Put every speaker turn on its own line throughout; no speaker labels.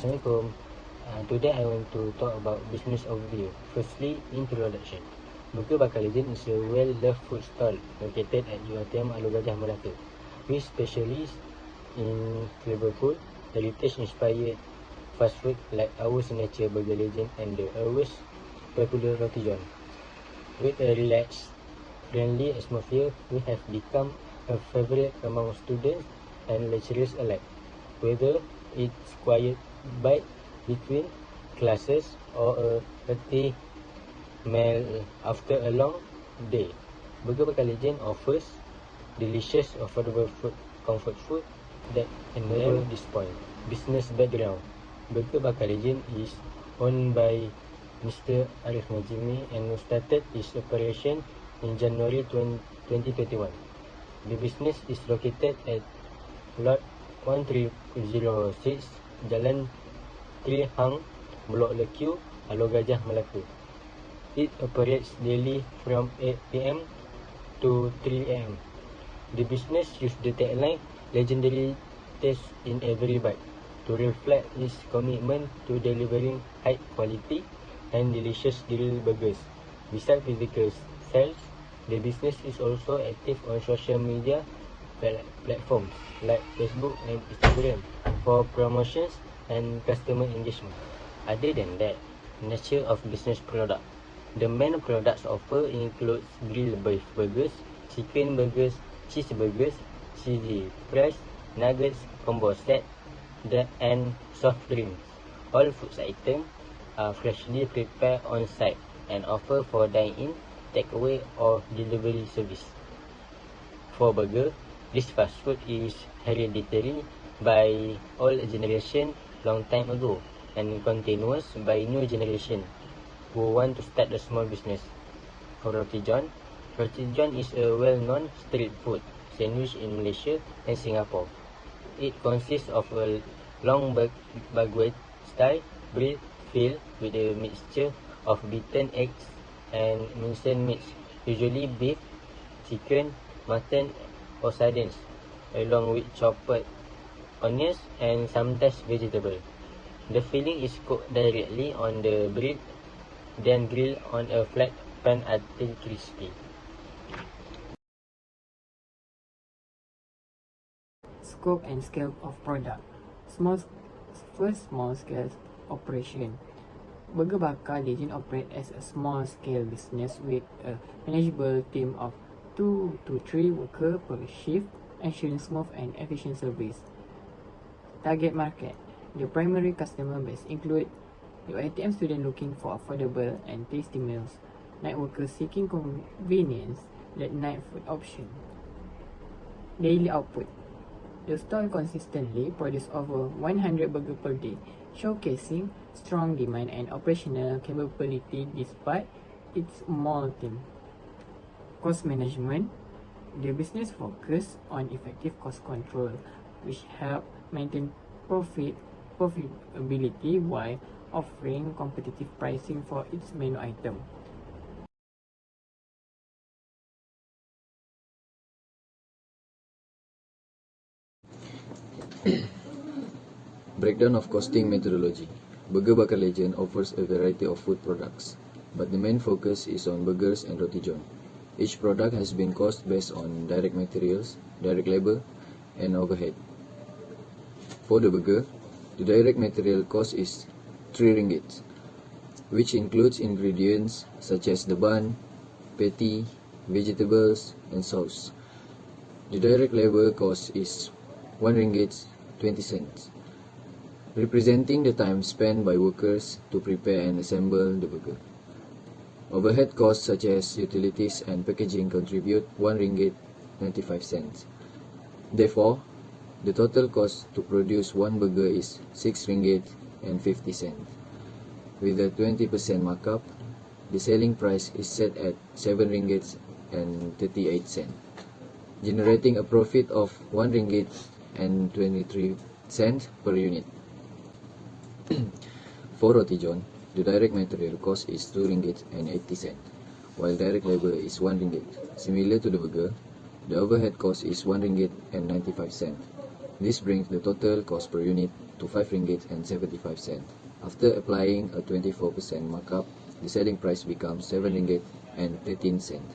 Assalamualaikum. Today I want to talk about business overview. Firstly, introduction. Burger Bakar Legend is a well-loved food stall located at UiTM Alor Gajah, Melaka. We specialize in flavorful, heritage-inspired fast food like our signature Burger Legend and the always popular Roti John. With a relaxed, friendly atmosphere, we have become a favorite among students and lecturers alike. Whether it's quiet bite between classes or a hearty meal after a long day, Burger Bakar Legend offers delicious, affordable food, comfort food that can never disappoint. Business background. Burger Bakar Legend is owned by Mr. Arif Najimi and started its operation in January 2021. The business is located at Lot 1306, Jalan Trihang, Blok Lekiu, Alor Gajah, Melaka. It operates daily from 8 p.m. to 3 a.m. The business uses the tagline "Legendary Taste in Every Bite" to reflect its commitment to delivering high quality and delicious grilled burgers. Besides physical sales, the business is also active on social media platforms like Facebook and Instagram for promotions and customer engagement. Other than that, nature of business product. The main products offered includes grilled beef burgers, chicken burgers, cheeseburgers, cheesy fries, nuggets, combo set, and soft drinks. All food items are freshly prepared on site and offered for dine-in, takeaway, or delivery service. For burger, this fast food is hereditary by all generation long time ago and continuous by new generation who want to start a small business. For Roti John is a well-known street food sandwich in Malaysia and Singapore. It consists of a long baguette style bread filled with a mixture of beaten eggs and minced meats, usually beef, chicken, mutton, or sardines, along with chopped onions and sometimes vegetable. The filling is cooked directly on the bread, then grilled on a flat pan until crispy.
Scope and scale of product. Small scale operation. Burger Bakar Legend operates as a small scale business with a manageable team of 2 to 3 workers per shift, ensuring smooth and efficient service. Target market. The primary customer base include UiTM students looking for affordable and tasty meals, night workers seeking convenience, late night food option. Daily output. The store consistently produces over 100 burgers per day, showcasing strong demand and operational capability despite its small team. Cost management. The business focuses on effective cost control, which help maintain profitability while offering competitive pricing for its menu item.
Breakdown of costing methodology. Burger Bakar Legend offers a variety of food products, but the main focus is on burgers and Roti John. Each product has been cost based on direct materials, direct labor, and overhead. For the burger, the direct material cost is 3 ringgit, which includes ingredients such as the bun, patty, vegetables, and sauce. The direct labor cost is 1 ringgit 20 cents, representing the time spent by workers to prepare and assemble the burger. Overhead costs such as utilities and packaging contribute 1 ringgit 95 cents. Therefore, the total cost to produce one burger is 6 ringgit and 50 cents. With a 20% markup, the selling price is set at 7 ringgit and 38 cents, generating a profit of 1 ringgit and 23 cents per unit. For Roti John, the direct material cost is 2 ringgit and 80 cents, while direct labor is 1 ringgit. Similar to the burger, the overhead cost is 1 ringgit and 95 cents. This brings the total cost per unit to 5 ringgit and 75 cent. After applying a 24% markup, the selling price becomes 7 ringgit and 13 cent,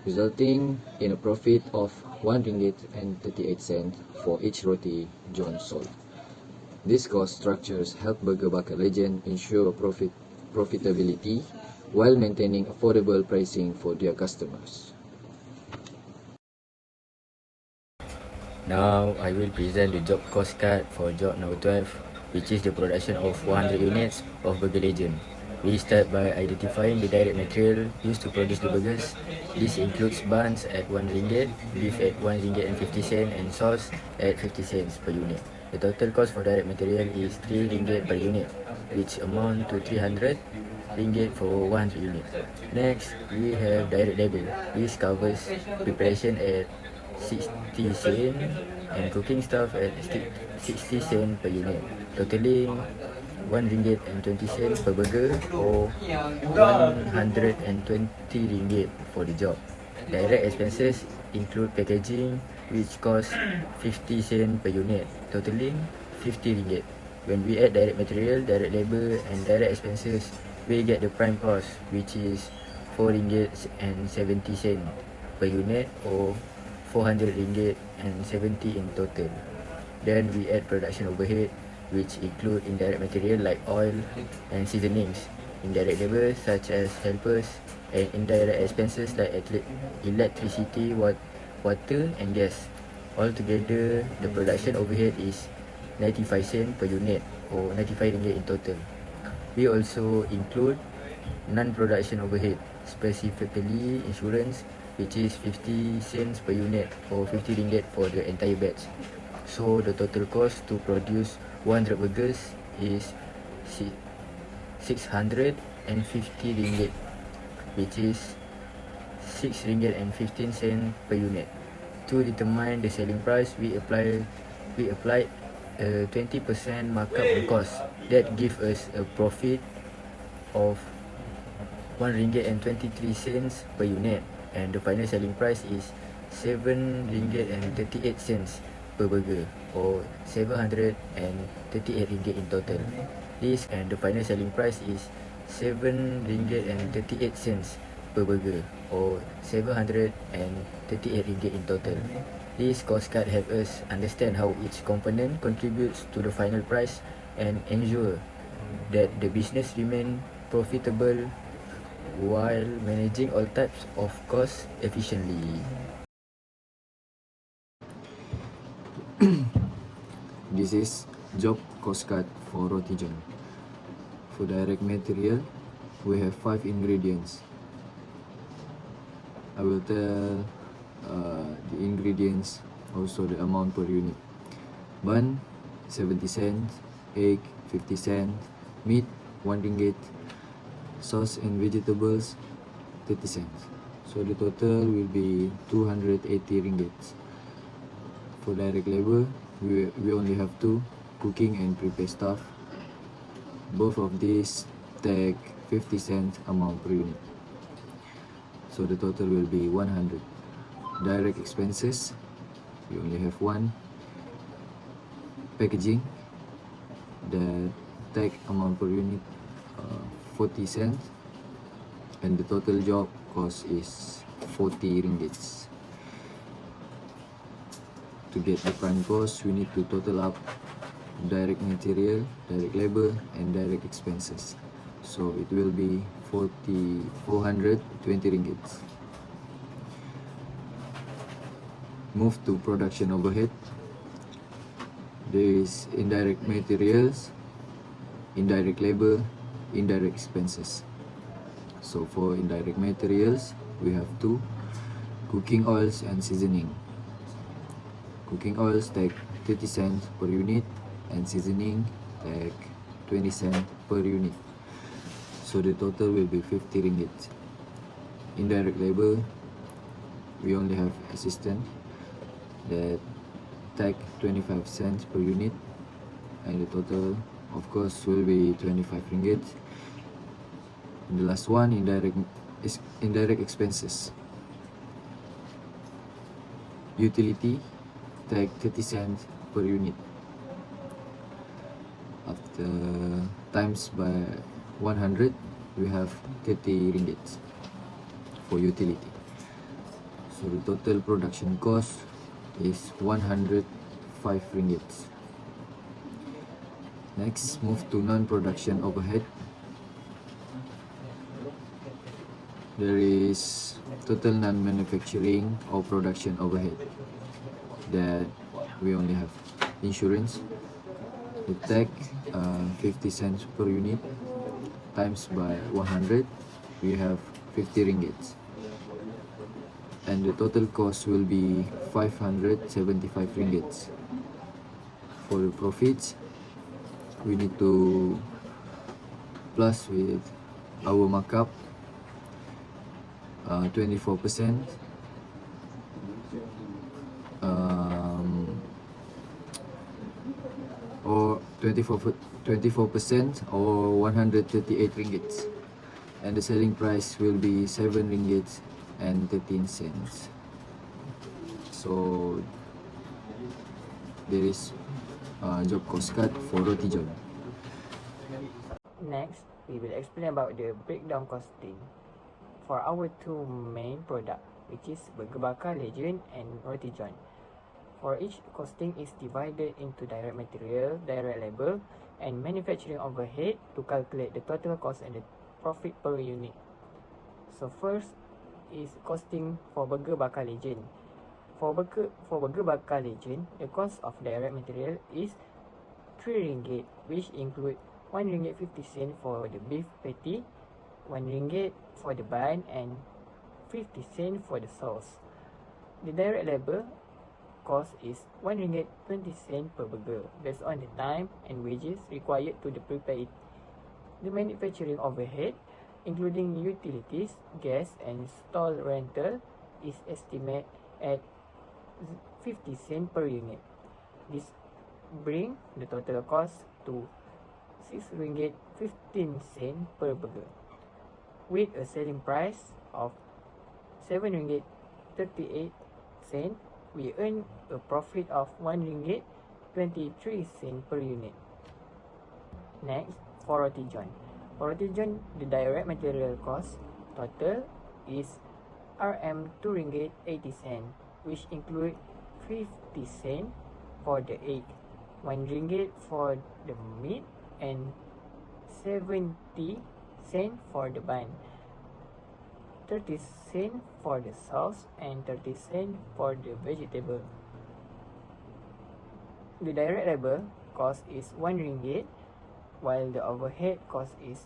resulting in a profit of 1 ringgit and 38 cent for each roti John sold. These cost structures help Burger Bakar Legend ensure profitability while maintaining affordable pricing for their customers.
Now I will present the job cost card for job number 12, which is the production of 100 units of Burger Legend. We start by identifying the direct material used to produce the burgers. This includes buns at 1 ringgit, beef at 1 ringgit and 50 cent, and sauce at 50 cents per unit. The total cost for direct material is 3 ringgit per unit, which amount to 300 ringgit for 100 units. Next, we have direct labor. This covers preparation at 60 cent and cooking stuff at 60 cent per unit, totaling 1 ringgit and 20 cents per burger or 120 ringgit for the job. Direct expenses include packaging, which costs 50 cents per unit, totaling 50 ringgit. When we add direct material, direct labor and direct expenses, we get the prime cost, which is 4 ringgit and 70 cents per unit or 400 ringgit and 70 in total. Then we add production overhead, which include indirect material like oil and seasonings, indirect labor such as helpers, and indirect expenses like electricity, water and gas. Altogether, the production overhead is 95 cents per unit or 95 ringgit in total. We also include non-production overhead, specifically insurance, which is 50 cents per unit or 50 ringgit for the entire batch. So the total cost to produce 100 burgers is 650 ringgit, which is 6 ringgit and 15 cents per unit. To determine the selling price, we applied a 20% markup on cost. That gives us a profit of 1 ringgit and 23 cents per unit, and the final selling price is 7 ringgit and 38 cents per burger or 738 ringgit in total. This and the final selling price is 7 ringgit and 38 cents per burger or 738 ringgit in total. This cost card helps us understand how each component contributes to the final price and ensure that the business remain profitable while managing all types of costs efficiently.
This is job cost card for Roti John. For direct material, we have 5 ingredients. I will tell the ingredients, also the amount per unit. Bun, 70 cents, egg, 50 cents, meat, 1 ringgit, sauce and vegetables, 30 cents. So the total will be 280 ringgit. For direct labor, we only have 2, cooking and prepare stuff. Both of these take 50 cents amount per unit. So the total will be 100. Direct expenses, we only have 1. Packaging, the take amount per unit 40 cents, and the total job cost is 40 ringgits. To get the prime cost, we need to total up direct material, direct labor and direct expenses. So it will be 420 ringgits. Move to production overhead. There is indirect materials, indirect labor, indirect expenses. So for indirect materials, we have 2, cooking oils and seasoning. Cooking oils take 30 cents per unit and seasoning take 20 cents per unit. So the total will be 50 ringgit. Indirect labor, we only have assistant that take 25 cents per unit, and the total of course will be 25 ringgit. And the last one, indirect expenses. Utility take 30 cents per unit. After times by 100, we have 30 ringgit for utility. So the total production cost is 105 ringgit. Next, move to non-production overhead. There is total non-manufacturing or production overhead that we only have insurance, the tag 50 cents per unit times by 100, we have 50 ringgit, and the total cost will be 575 ringgit. For the profits, we need to plus with our markup 24%, or 24% or 138 ringgit, and the selling price will be 7 ringgit and 13 cents. So there is job cost cut for roti john.
Next, we will explain about the breakdown costing for our two main product, which is Burger Bakar Legend and Roti John. For each, costing is divided into direct material, direct labor, and manufacturing overhead to calculate the total cost and the profit per unit. So first is costing for Burger Bakar Legend. For Burger Bakar Legend, the cost of direct material is 3 ringgit, which include 1 ringgit 50 cent for the beef patty, 1 ringgit for the bun, and 50 cent for the sauce. The direct labor cost is 1 ringgit 20 cent per burger based on the time and wages required to prepare it. The manufacturing overhead, including utilities, gas, and stall rental, is estimated at 50 cent per unit. This bring the total cost to 6 ringgit 15 cent per burger. With a selling price of 7 ringgit 38 cent, we earn a profit of 1 ringgit 23 cent per unit. Next, for Roti John. For Roti John, the direct material cost total is Rm 2 ringgit 80 cent, which include 50 cent for the egg, 1 ringgit for the meat, and 70 cent for the bun, 30 cent for the sauce, and 30 cent for the vegetable. The direct labor cost is 1 ringgit, while the overhead cost is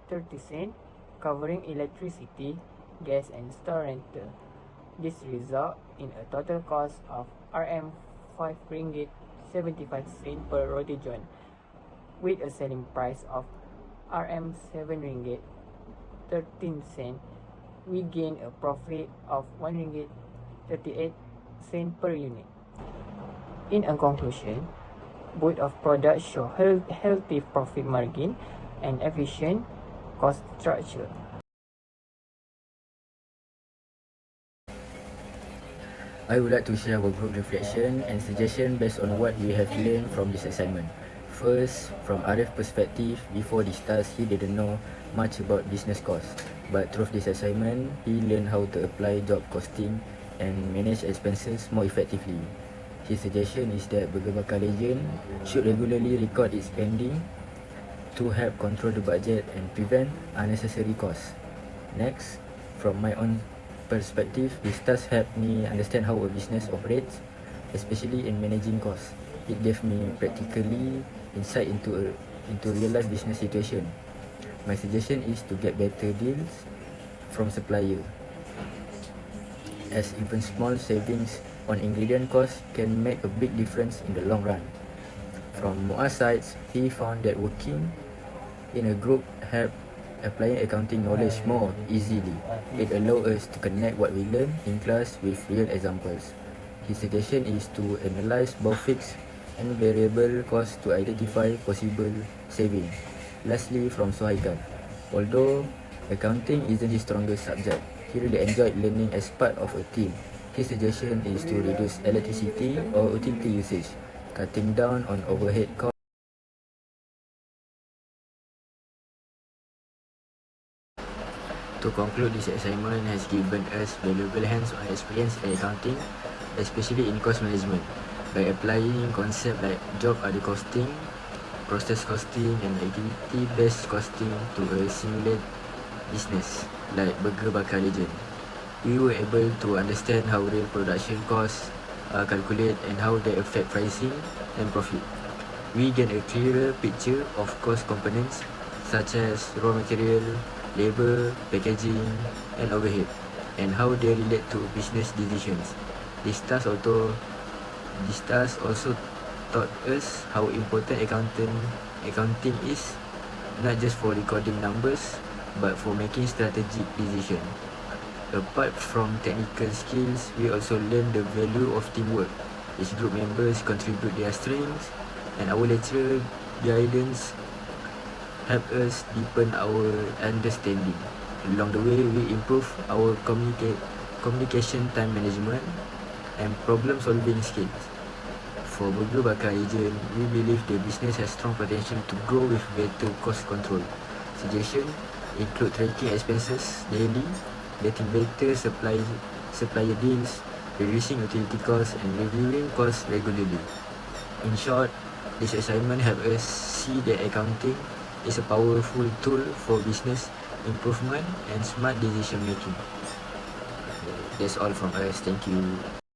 30 cent, covering electricity, gas, and store rental. This result in a total cost of Rm 5 ringgit 75 cent per Roti John. With a selling price of Rm 7 ringgit 13 cent, we gain a profit of 1 ringgit 38 cent per unit. In a conclusion, both of products show healthy profit margin and efficient cost structure.
I would like to share our group reflection and suggestion based on what we have learned from this assignment. First, from Arif's perspective, before this task, he didn't know much about business cost. But through this assignment, he learned how to apply job costing and manage expenses more effectively. His suggestion is that Burger Bakar Legend should regularly record its spending to help control the budget and prevent unnecessary costs. Next, from my own perspective, this task helped me understand how a business operates, especially in managing costs. It gave me practically insight into real life business situation. My suggestion is to get better deals from supplier, as even small savings on ingredient costs can make a big difference in the long run. From Muaz side, he found that working in a group helped applying accounting knowledge more easily. It allows us to connect what we learn in class with real examples. His suggestion is to analyze both fixed and variable costs to identify possible saving. Lastly, from Suhaikal, although accounting isn't his strongest subject, he really enjoyed learning as part of a team. His suggestion is to reduce electricity or utility usage, cutting down on overhead costs. To conclude, this assignment has given us valuable hands-on experience in accounting, especially in cost management, by applying concepts like job order costing, process costing, and activity-based costing to a simulate business like Burger Bakar Legend. We were able to understand how real production costs are calculated and how they affect pricing and profit. We gain a clearer picture of cost components such as raw material, labor, packaging, and overhead, and how they relate to business decisions. This task also taught us how important accounting is, not just for recording numbers, but for making strategic decisions. Apart from technical skills, we also learn the value of teamwork. Each group members contribute their strengths, and our lecturer guidance help us deepen our understanding. Along the way, we improve our communication, time management, and problem-solving skills. For Burger Bakar Agent, we believe the business has strong potential to grow with better cost control. Suggestions include tracking expenses daily, getting better supplier deals, reducing utility costs, and reviewing costs regularly. In short, this assignment helps us see that accounting is a powerful tool for business improvement and smart decision making. That's all from us. Thank you.